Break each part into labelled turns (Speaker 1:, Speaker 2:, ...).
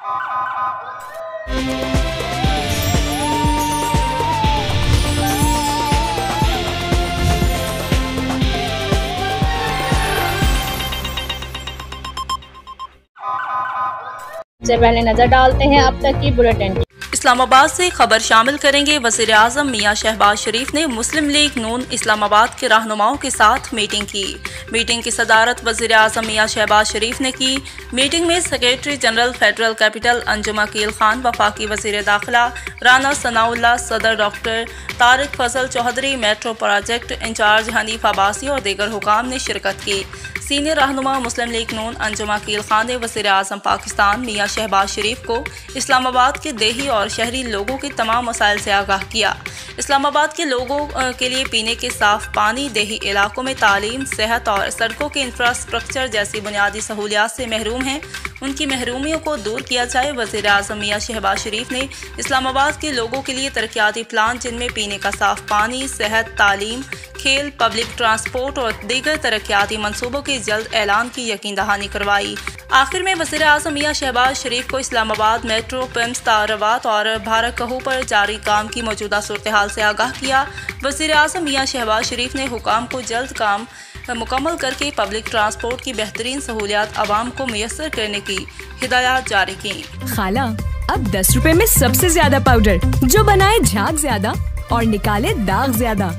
Speaker 1: सबसे पहले नजर डालते हैं अब तक की बुलेटिन की।
Speaker 2: इस्लामाबाद से खबर शामिल करेंगे। वज़ीर आज़म मियां शहबाज शरीफ ने मुस्लिम लीग नून इस्लामाबाद के रहनुमाओं के साथ मीटिंग की। मीटिंग की सदारत वज़ीर आज़म मियां शहबाज शरीफ ने की। मीटिंग में secretary general federal capital Anjum Aqeel Khan, वफाकी वज़ीर दाखिला राना सनाउल्लाह, सदर doctor Tariq Fazal Chaudhry, metro project incharge Hanif Abbasi और दीगर हुकाम ने शिरकत की। सीनियर रहनुमा मुस्लिम लीग नून अंजुम अकील खान ने वज़ीर आज़म पाकिस्तान मियां शहबाज शरीफ को इस्लामाबाद के देही और शहरी लोगों के तमाम मसाइल से आगाह किया। इस्लामाबाद के लोगों के लिए पीने के साफ पानी, देही इलाकों में तालीम, सेहत और सड़कों के इंफ्रास्ट्रक्चर जैसी बुनियादी सहूलियात से महरूम हैं, उनकी महरूमियों को दूर किया जाए। वज़ीर आज़म मियां शहबाज शरीफ ने इस्लामाबाद के लोगों के लिए तरक्याती प्लान जिनमें पीने का साफ पानी, सेहत, तालीम, खेल, पब्लिक ट्रांसपोर्ट और दीगर तरक्याती मनसूबों के जल्द ऐलान की यकीन दहानी करवाई। आखिर में वज़ीर आज़म मियां शहबाज शरीफ को इस्लामाबाद मेट्रो, पिम्स, तारवात और भारत कहू पर जारी काम की मौजूदा सूरत हाल से आगाह किया। वज़ीर आज़म मियां शहबाज शरीफ ने हुकाम को जल्द काम मुकम्मल करके पब्लिक ट्रांसपोर्ट की बेहतरीन सहूलियात आवाम को मुयस्सर करने की हिदायत जारी की।
Speaker 3: खाला, अब 10 रुपए में सबसे ज्यादा पाउडर जो बनाए झाग ज्यादा और निकाले दाग ज्यादा।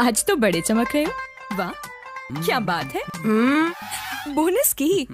Speaker 3: आज तो बड़े चमक रहे हो। वाह, क्या बात है। बोनस की